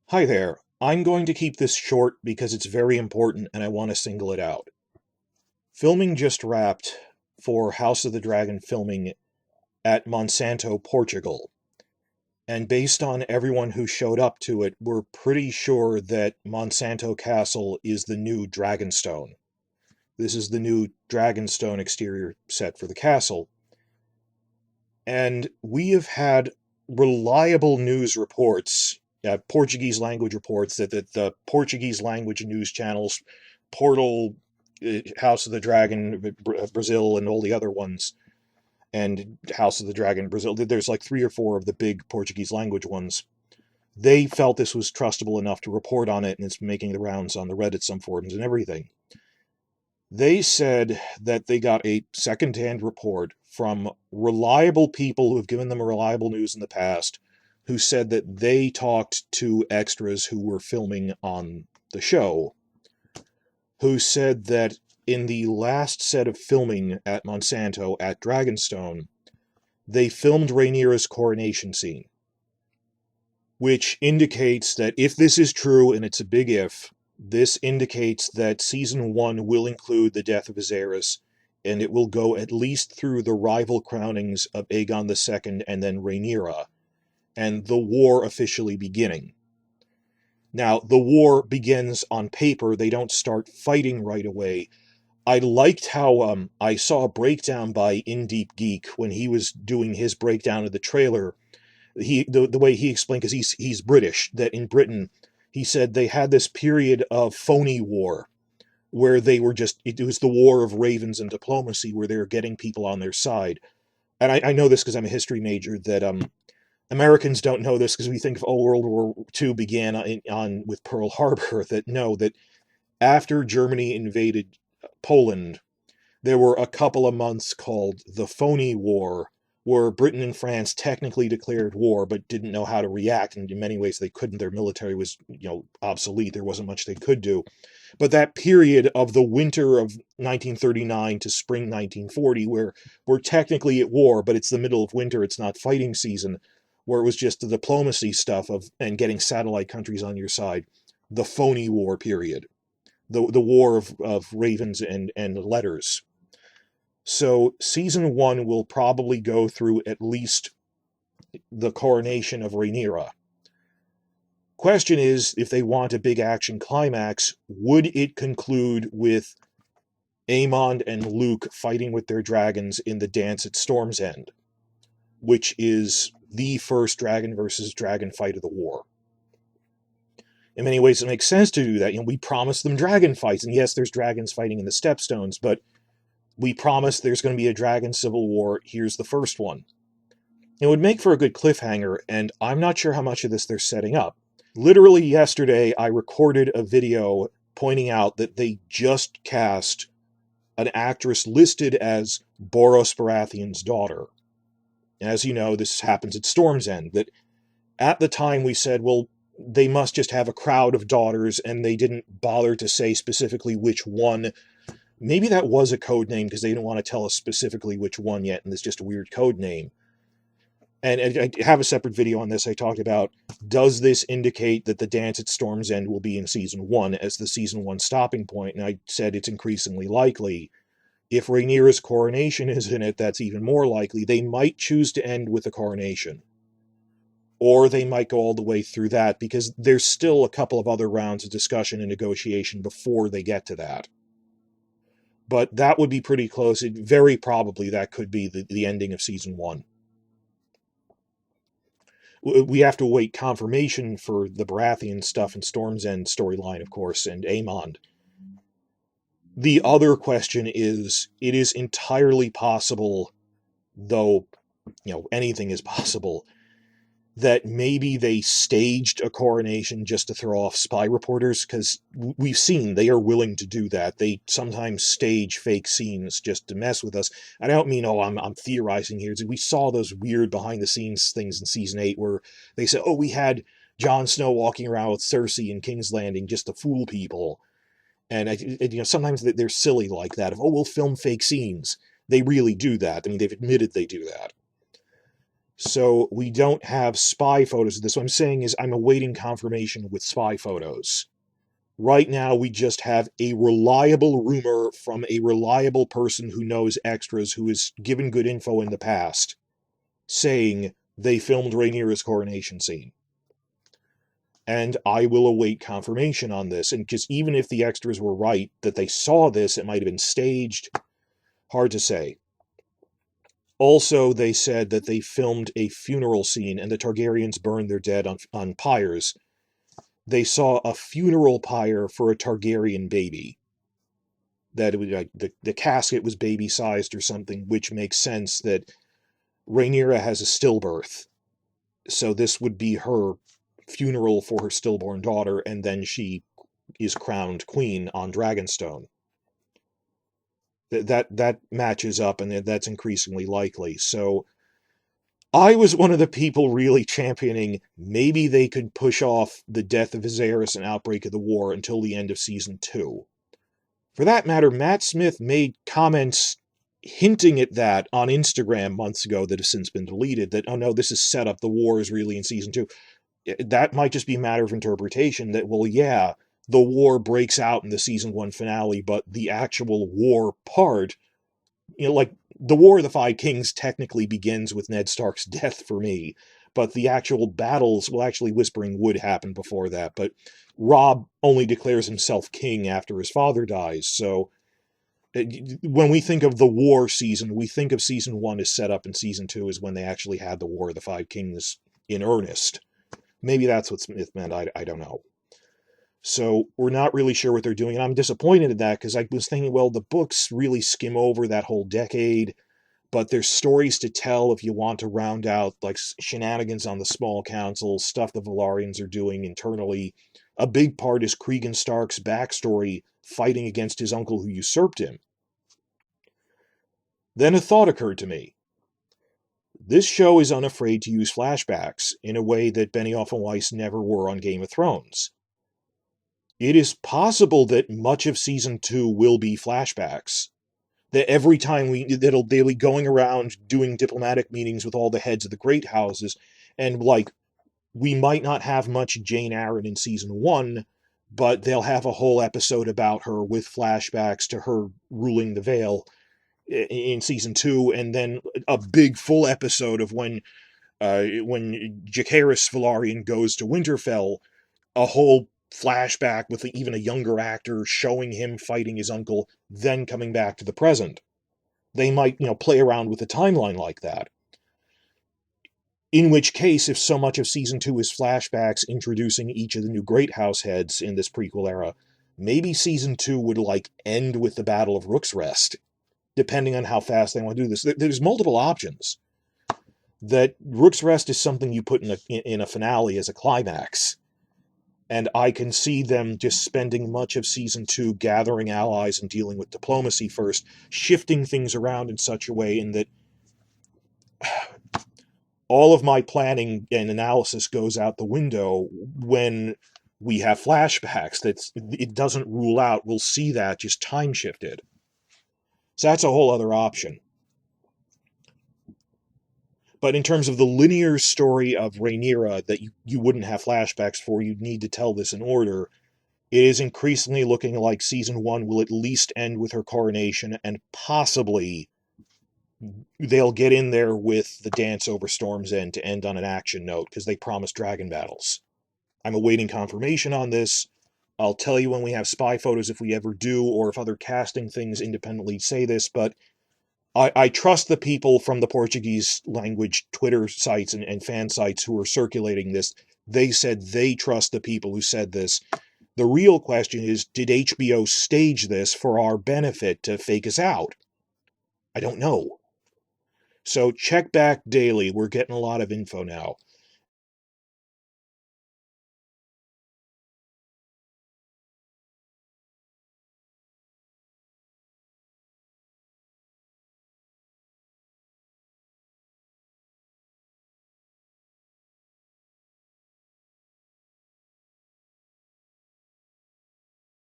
Hi there. I'm going to keep this short because it's very important and I want to single it out. Filming just wrapped for House of the Dragon filming at Monsanto, Portugal. And based on everyone who showed up to it, we're pretty sure that Monsanto Castle is the new Dragonstone. This is the new Dragonstone exterior set for the castle. And we have had reliable news reports, Portuguese language reports, that the Portuguese language news channels, Portal, House of the Dragon, Brazil, and all the other ones, and House of the Dragon, Brazil, there's like 3 or 4 of the big Portuguese language ones. They felt this was trustable enough to report on it, and it's making the rounds on the Reddit, some forums, and everything. They said that they got a second-hand report from reliable people who have given them reliable news in the past, who said that they talked to extras who were filming on the show, who said that in the last set of filming at Monsanto at Dragonstone, they filmed Rhaenyra's coronation scene, which indicates that if this is true, and it's a big if, this indicates that Season 1 will include the death of Viserys, and it will go at least through the rival crownings of Aegon II and then Rhaenyra, and the war officially beginning. Now, the war begins on paper. They don't start fighting right away. I liked how I saw a breakdown by In Deep Geek when he was doing his breakdown of the trailer. The way he explained, because he's British, that in Britain, he said they had this period of phony war where they were just, it was the war of ravens and diplomacy, where they were getting people on their side. And I know this because I'm a history major, that Americans don't know this because we think of, World War II began with Pearl Harbor, that after Germany invaded Poland, there were a couple of months called the Phony War, where Britain and France technically declared war but didn't know how to react, and in many ways they couldn't. Their military was, obsolete. There wasn't much they could do. But that period of the winter of 1939 to spring 1940, where we're technically at war, but it's the middle of winter, it's not fighting season, where it was just the diplomacy stuff and getting satellite countries on your side, the phony war period, the war of ravens and letters. So Season 1 will probably go through at least the coronation of Rhaenyra. Question is, if they want a big action climax, would it conclude with Aemond and Luke fighting with their dragons in the dance at Storm's End, which is the first dragon versus dragon fight of the war? In many ways, it makes sense to do that. We promised them dragon fights, and yes, there's dragons fighting in the Stepstones, but we promised there's going to be a dragon civil war. Here's the first one. It would make for a good cliffhanger, and I'm not sure how much of this they're setting up. Literally yesterday, I recorded a video pointing out that they just cast an actress listed as Boros Baratheon's daughter. As you know, this happens at Storm's End. That at the time we said, well, they must just have a crowd of daughters, and they didn't bother to say specifically which one. Maybe that was a code name because they didn't want to tell us specifically which one yet, and it's just a weird code name. And I have a separate video on this. I talked about, does this indicate that the dance at Storm's End will be in Season 1 as the Season 1 stopping point? And I said it's increasingly likely. If Rhaenyra's coronation is in it, that's even more likely. They might choose to end with the coronation. Or they might go all the way through that, because there's still a couple of other rounds of discussion and negotiation before they get to that. But that would be pretty close. Very probably that could be the ending of Season 1. We have to wait confirmation for the Baratheon stuff and Storm's End storyline, of course, and Aemond. The other question is, it is entirely possible, though, anything is possible, that maybe they staged a coronation just to throw off spy reporters, because we've seen they are willing to do that. They sometimes stage fake scenes just to mess with us. I don't mean, I'm theorizing here. We saw those weird behind-the-scenes things in Season 8 where they said, we had Jon Snow walking around with Cersei in King's Landing just to fool people. And sometimes they're silly like that, of, we'll film fake scenes. They really do that. I mean, they've admitted they do that. So we don't have spy photos of this. What I'm saying is I'm awaiting confirmation with spy photos. Right now, we just have a reliable rumor from a reliable person who knows extras, who has given good info in the past, saying they filmed Rhaenyra's coronation scene. And I will await confirmation on this. And because even if the extras were right, that they saw this, it might have been staged. Hard to say. Also, they said that they filmed a funeral scene and the Targaryens burned their dead on pyres. They saw a funeral pyre for a Targaryen baby. That it was like the casket was baby sized or something, which makes sense that Rhaenyra has a stillbirth. So this would be her funeral for her stillborn daughter, and then she is crowned queen on Dragonstone. That matches up, and that's increasingly likely. So I was one of the people really championing maybe they could push off the death of Viserys and outbreak of the war until the end of season 2. For that matter, Matt Smith made comments hinting at that on Instagram months ago that have since been deleted, that, oh no, this is set up, the war is really in season 2. That might just be a matter of interpretation, that, well, yeah, the war breaks out in the season 1 finale, but the actual war part, like, the War of the Five Kings technically begins with Ned Stark's death for me, but the actual battles, well, actually Whispering Wood happened before that, but Robb only declares himself king after his father dies, so when we think of the war season, we think of season 1 as set up, and season 2 is when they actually had the War of the Five Kings in earnest. Maybe that's what Smith meant, I don't know. So we're not really sure what they're doing, and I'm disappointed in that, because I was thinking, well, the books really skim over that whole decade, but there's stories to tell if you want to round out, like, shenanigans on the small council, stuff the Velaryons are doing internally. A big part is Cregan Stark's backstory, fighting against his uncle who usurped him. Then a thought occurred to me. This show is unafraid to use flashbacks in a way that Benioff and Weiss never were on Game of Thrones. It is possible that much of season 2 will be flashbacks. That every time they'll be going around doing diplomatic meetings with all the heads of the great houses, and, like, we might not have much Jane Eyre in season 1, but they'll have a whole episode about her with flashbacks to her ruling the Vale in season 2, and then a big full episode of when Jacaerys Velaryon goes to Winterfell, a whole flashback with even a younger actor showing him fighting his uncle, then coming back to the present. They might, play around with a timeline like that. In which case, if so much of season 2 is flashbacks introducing each of the new Great House heads in this prequel era, maybe season 2 would, end with the Battle of Rook's Rest, depending on how fast they want to do this. There's multiple options. That Rook's Rest is something you put in a finale as a climax. And I can see them just spending much of season 2 gathering allies and dealing with diplomacy first, shifting things around in such a way in that all of my planning and analysis goes out the window when we have flashbacks. It doesn't rule out we'll see that just time shifted. So that's a whole other option. But in terms of the linear story of Rhaenyra that you wouldn't have flashbacks for, you'd need to tell this in order. It is increasingly looking like season 1 will at least end with her coronation, and possibly they'll get in there with the dance over Storm's End to end on an action note, because they promised dragon battles. I'm awaiting confirmation on this. I'll tell you when we have spy photos if we ever do, or if other casting things independently say this, but I trust the people from the Portuguese language Twitter sites and fan sites who are circulating this. They said they trust the people who said this. The real question is, did HBO stage this for our benefit to fake us out? I don't know. So check back daily. We're getting a lot of info now.